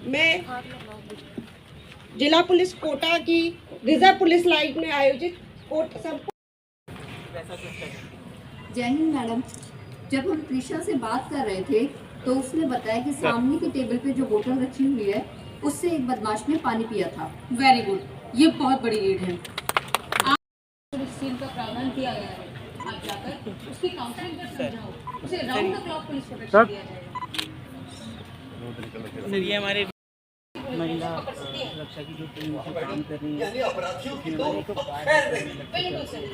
मैं जिला पुलिस कोटा की रिजर्व पुलिस लाइन में आयोजित जय हिंद मैडम। जब हम त्रिशा से बात कर रहे थे तो उसने बताया कि सामने की टेबल पे जो बोतल रखी हुई है उससे एक बदमाश ने पानी पिया था। वेरी गुड, ये बहुत बड़ी लीड है। आज इस सीन का प्रावधान किया गया है। आप जाकर उसकी काउंसलिंग कर समझाओ, उसे round the clock police protection दिया जाएगा। सर, ये हमारे महिला सुरक्षा की जो टीम से काम कर रही है, बिल्कुल सही।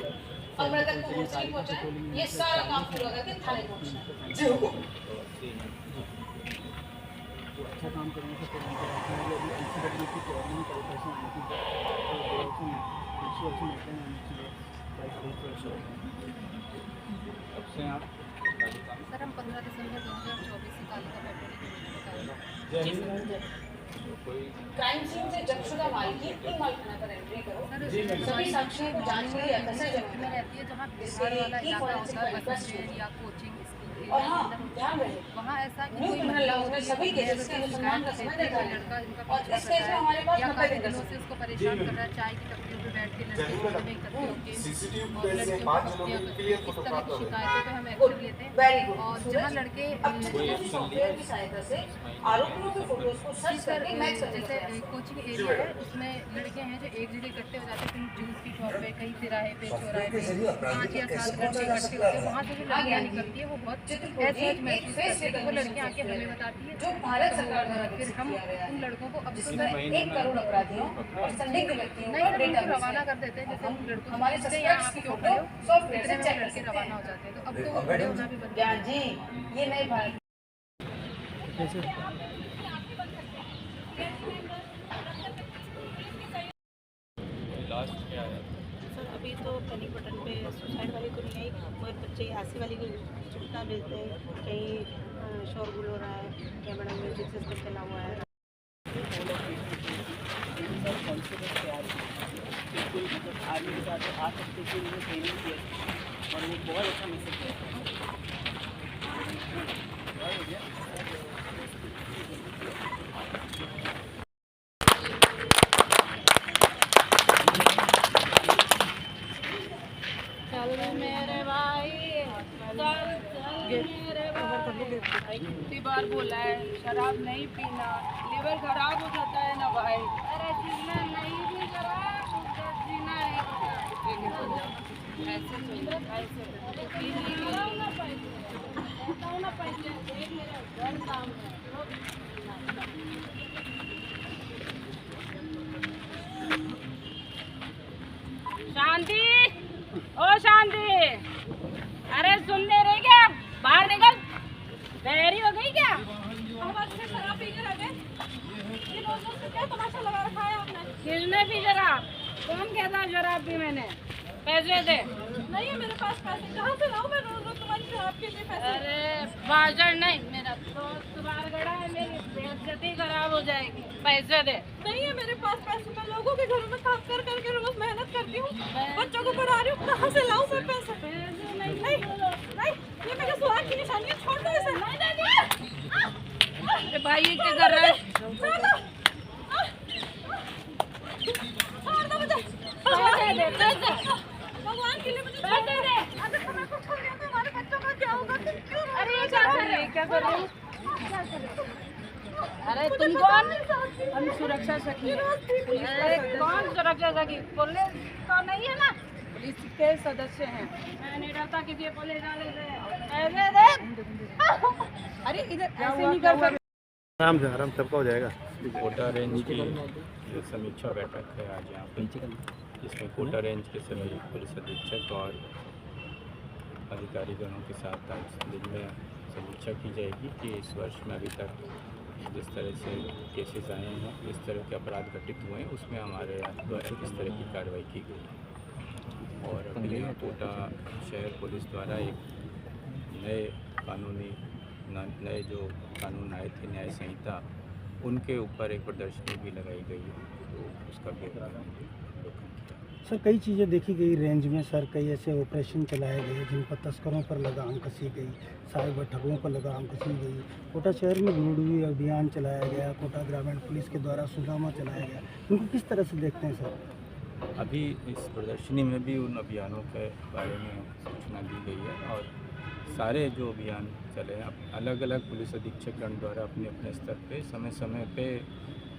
और मैं तक काउंसलिंग पहुंचा, ये सारा काम पूरा करके थाने पहुंचना। जी हुकुम। अच्छा काम करने से इंसिडेंट की प्रॉब्लम कैलकुलेशन आने की तो आप सर, हम 15 दिसंबर 2024 से कालिका पेट्रोलिंग क्राइम सीन से जब्तशुदा माल की इन माल खाना पर एंट्री करो। सभी साक्षियों को जांच के लिए एफएसएल जमा रहती है जहाँ बिहार वाला इलाका होता है, बस स्टैंड या कोचिंग और हाँ, ध्यान रहे वहाँ ऐसा न्यू क्रिमिनल लॉज में सभी केसेस के अनुसंधान का समय देखा है और इस केस में हमारे पास 90 दिन से उसको परेशान कर रहा है, चाय की टपरियों पे बैठ के लड़के में इकट्ठे होकर सीसीटीवी फुटेज से 5 जनों के लिए फोटो प्राप्त हो गया। शिकायतों पे हम एक्शन लेते हैं। Very good. और जहाँ लड़के सॉफ्टवेयर की सहायता से आरोपियों के फोटोज को सर्च करके मैच करने जैसे कोचिंग एरिया है उसमें लड़के हैं जो एक जगह इकट्ठे हो जाते हैं, कहीं जूस की शॉप पे, कहीं तिराहे पे, चौराहे पे 5 या 7 लड़के इकट्ठे होते हैं। वहाँ से जो लड़कियाँ निकलती है वो बहुत असहज महसूस करती है। वो लड़कियाँ आके हमें बताती है जो भारत सरकार द्वारा फिर हम उन लड़कों को अब जिसमें 1 करोड़ अपराधियों और संदिग्ध व्यक्तियों नहीं का डेटा रवाना कर देते हैं। जैसे हम लड़कों हमारे सस्पेक्ट्स की फोटो सॉफ्टवेयर से चेक लड़के रवाना हो जाते हैं, तो अब तो बड़े होना भी बनता ज्ञान जी, ये नए भारत लास्ट क्या है? सर, अभी तो पहली बटन पे सुसाइड वाली तो नहीं आई, मगर बच्चे ऐसी वाली सूचना भेजते हैं कहीं शोरगुल हो रहा है, क्या बड़ा म्यूजिक सिस्टम चला हुआ है। आर्मी के साथ आ सकते थे, उन्होंने ट्रेनिंग किया और वो बहुत अच्छा मैसेज किया। मेरे भाई कितनी बार बोला है शराब नहीं पीना, लीवर खराब हो जाता है ना भाई। अरे जीना नहीं भी खराब, जीना है शांति, ओ शांति, अरे सुन ले रहे क्या? बाहर निकल, बहरी हो गई क्या? शराब पी कर आ गए। ये लोगों से क्या तमाशा लगा रखा है आपने? किसने पी शराब? कौन कहता है शराब पी? मैंने पैसे दे। नहीं है मेरे पास पैसे, कहाँ से लाऊं मैं रोज रोज तुम्हारी शराब के लिए पैसे? अरे भाषण नहीं, मेरा दोस्त बाहर गड़ा है, मेरी बेइज्जती खराब हो जाएगी, पैसे दे। नहीं है मेरे पास पैसे, मैं लोगों के घरों में काम कर करके रोज मेहनत करती हूँ, बच्चों को पढ़ा रही हूँ, कहाँ से लाऊं मैं पैसे? नहीं नहीं, ये मेरे सुहाग की निशानी है, छोड़ दो इसे। नहीं भाई ये क्या कर रहा है? छोड़ दो मुझे, भगवान के लिए मुझे छोड़ दे। अगर तुम्हें कुछ हो गया तो हमारे बच्चों का क्या होगा? अरे ये क्या कर रहे हो? अरे तुम कौन? हम सुरक्षा सखी। कौन सुरक्षा सखी? पुलिस तो नहीं है ना? पुलिस के सदस्य हैं। मैं नहीं डरता किसी पुलिस वाले से। ऐसे दे। अरे इधर ऐसे नहीं कर सकते। आराम सबका हो जाएगा। कोटा रेंज की जो समीक्षा बैठक है आज यहाँ पे, जिसमें कोटा रेंज के सभी पुलिस अधीक्षक और अधिकारीगणों के साथ आज दिन में समीक्षा की जाएगी कि इस वर्ष में अभी तक जिस तरह से केसेस आए हैं, जिस तरह के अपराध घटित हुए हैं, उसमें हमारे द्वारा किस तरह की कार्रवाई की गई। और अभी कोटा शहर पुलिस द्वारा एक नए जो कानून आए थे, न्याय संहिता, उनके ऊपर एक प्रदर्शनी भी लगाई गई है, तो उसका भी अवलोकन किया। सर कई चीज़ें देखी गई रेंज में सर, कई ऐसे ऑपरेशन चलाए गए जिन पर तस्करों पर लगाम कसी गई, साइबर ठगों पर लगाम कसी गई। कोटा शहर में ढूंढवी अभियान चलाया गया, कोटा ग्रामीण पुलिस के द्वारा सुदामा चलाया गया। उनको किस तरह से देखते हैं सर? अभी इस प्रदर्शनी में भी उन अभियानों के बारे में सूचना दी गई है और सारे जो अभियान चले हैं अलग अलग पुलिस अधीक्षकगण द्वारा अपने अपने स्तर पे समय समय पे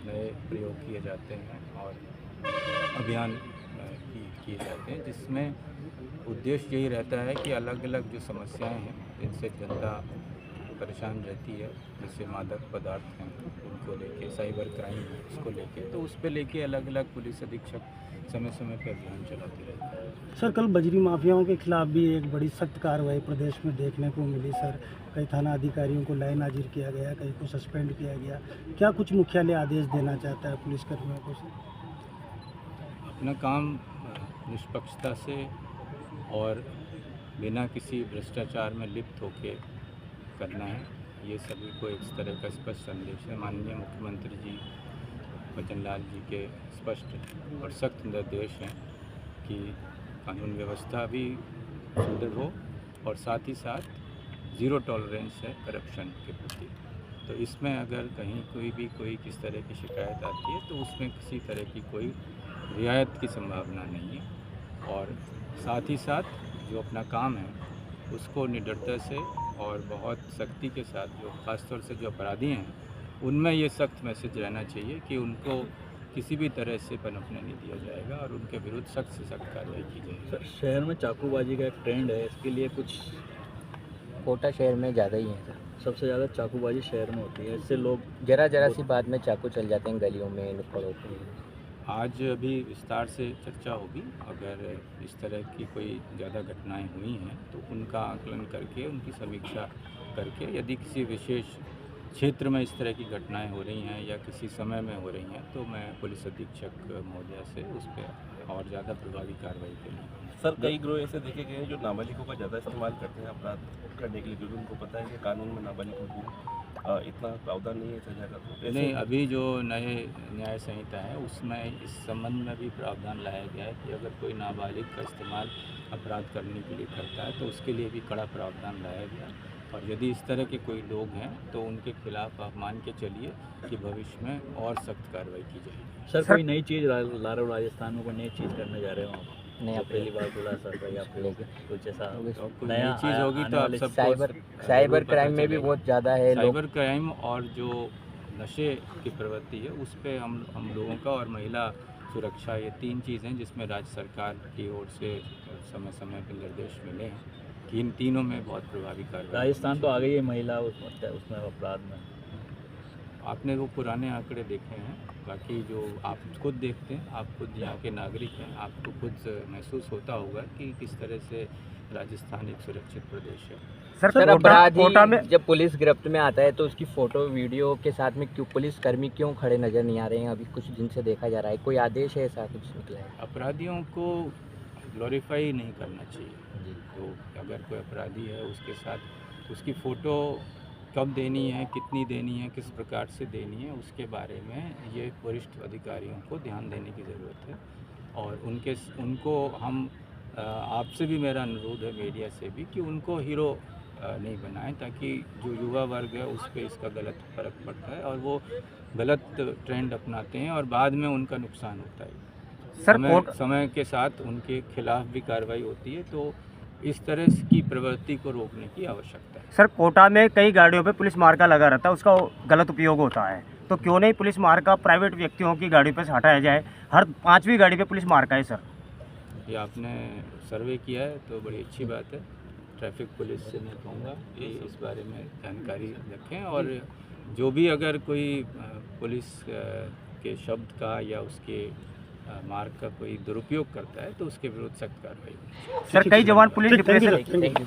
नए प्रयोग किए जाते हैं और अभियान किए जाते हैं, जिसमें उद्देश्य यही रहता है कि अलग अलग जो समस्याएं हैं जिनसे जनता परेशान रहती है, जैसे मादक पदार्थ हैं उनको लेके, साइबर क्राइम है उसको लेके, तो उस पे लेके अलग अलग पुलिस अधीक्षक समय समय पे अभियान चलाते रहते हैं। सर कल बजरी माफियाओं के खिलाफ भी एक बड़ी सख्त कार्रवाई प्रदेश में देखने को मिली सर। कई थाना अधिकारियों को लाइन हाजिर किया गया, कई को सस्पेंड किया गया। क्या कुछ मुख्यालय आदेश देना चाहता है पुलिसकर्मियों को सर? अपना काम निष्पक्षता से और बिना किसी भ्रष्टाचार में लिप्त होके करना है, ये सभी को एक तरह का स्पष्ट संदेश है। माननीय मुख्यमंत्री जी भजन लाल जी के स्पष्ट और सख्त निर्देश हैं कि कानून व्यवस्था भी सुदृढ़ हो और साथ ही साथ ज़ीरो टॉलरेंस है करप्शन के प्रति। तो इसमें अगर कहीं कोई किस तरह की शिकायत आती है तो उसमें किसी तरह की कोई रियायत की संभावना नहीं है और साथ ही साथ जो अपना काम है उसको निडरता से और बहुत सख्ती के साथ, जो ख़ासतौर से जो अपराधी हैं उनमें ये सख्त मैसेज रहना चाहिए कि उनको किसी भी तरह से पनपने नहीं दिया जाएगा और उनके विरुद्ध सख्त से सख्त कार्रवाई की जाएगी। सर शहर में चाकूबाजी का एक ट्रेंड है, इसके लिए कुछ? कोटा शहर में ज़्यादा ही है सर, सबसे ज़्यादा चाकूबाजी शहर में होती है, इससे लोग जरा सी बात में चाकू चल जाते हैं, गलियों में नुक्कड़ होते हैं। आज अभी विस्तार से चर्चा होगी, अगर इस तरह की कोई ज़्यादा घटनाएं हुई हैं तो उनका आकलन करके, उनकी समीक्षा करके, यदि किसी विशेष क्षेत्र में इस तरह की घटनाएं हो रही हैं या किसी समय में हो रही हैं तो मैं पुलिस अधीक्षक महोदय से उस पर और ज़्यादा प्रभावी कार्रवाई के लिए। सर कई गिरोह ऐसे देखे गए हैं जो नाबालिगों का ज़्यादा इस्तेमाल करते हैं अपराध करने के लिए, क्योंकि उनको पता है कि कानून में नाबालिगों को इतना प्रावधान नहीं है सजा का। तो नहीं, अभी जो नए न्याय संहिता है उसमें इस संबंध में भी प्रावधान लाया गया है कि अगर कोई नाबालिग का इस्तेमाल अपराध करने के लिए करता है तो उसके लिए भी कड़ा प्रावधान लाया गया और यदि इस तरह के कोई लोग हैं तो उनके खिलाफ आप मान के चलिए कि भविष्य में और सख्त कार्रवाई की जाएगी। सर कोई नई चीज़ ला रहे हो राजस्थान में, कोई नई चीज़ करने जा रहे हो आप? नया पहली बार बोला सर भाई आप लोग कुछ ऐसा कोई नया नई चीज़ होगी तो आप सबको साइबर क्राइम में भी बहुत ज़्यादा है। साइबर क्राइम और जो नशे की प्रवृत्ति है उस पर हम लोगों का और महिला सुरक्षा, ये तीन चीज़ें जिसमें राज्य सरकार की ओर से समय समय पर निर्देश मिले हैं कि इन तीनों में बहुत प्रभावी कार्रवाई। राजस्थान तो आ गई है महिला उसमें अपराध में, आपने वो पुराने आंकड़े देखे हैं, बाकी जो आप खुद देखते हैं, आप खुद यहाँ के नागरिक हैं, आपको खुद महसूस होता होगा कि किस तरह से राजस्थान एक सुरक्षित प्रदेश है। सर अपराधी जब पुलिस गिरफ्त में आता है तो उसकी फ़ोटो वीडियो के साथ में क्यों पुलिसकर्मी क्यों खड़े नज़र नहीं आ रहे हैं? अभी कुछ दिन से देखा जा रहा है, कोई आदेश है ऐसा कुछ निकला है? अपराधियों को ग्लोरीफाई नहीं करना चाहिए। तो अगर कोई अपराधी है उसके साथ उसकी फ़ोटो कब देनी है, कितनी देनी है, किस प्रकार से देनी है, उसके बारे में ये वरिष्ठ अधिकारियों को ध्यान देने की ज़रूरत है और उनको हम आपसे भी मेरा अनुरोध है, मीडिया से भी, कि उनको हीरो नहीं बनाएं ताकि जो युवा वर्ग है उस पर इसका गलत फ़र्क पड़ता है और वो गलत ट्रेंड अपनाते हैं और बाद में उनका नुकसान होता है। समय के साथ उनके खिलाफ भी कार्रवाई होती है, तो इस तरह की प्रवृत्ति को रोकने की आवश्यकता है। सर कोटा में कई गाड़ियों पे पुलिस मार्का लगा रहता है, उसका गलत उपयोग होता है, तो क्यों नहीं पुलिस मार्का प्राइवेट व्यक्तियों की गाड़ी पे से हटाया जाए? हर 5वीं गाड़ी पे पुलिस मार्का है सर। ये आपने सर्वे किया है तो बड़ी अच्छी बात है। ट्रैफिक पुलिस से मैं कहूँगा कि इस बारे में जानकारी रखें और जो भी अगर कोई पुलिस के शब्द का या उसके मार्ग का कोई दुरुपयोग करता है तो उसके विरुद्ध सख्त कार्रवाई। सर कई जवान पुलिस डिप्रेशन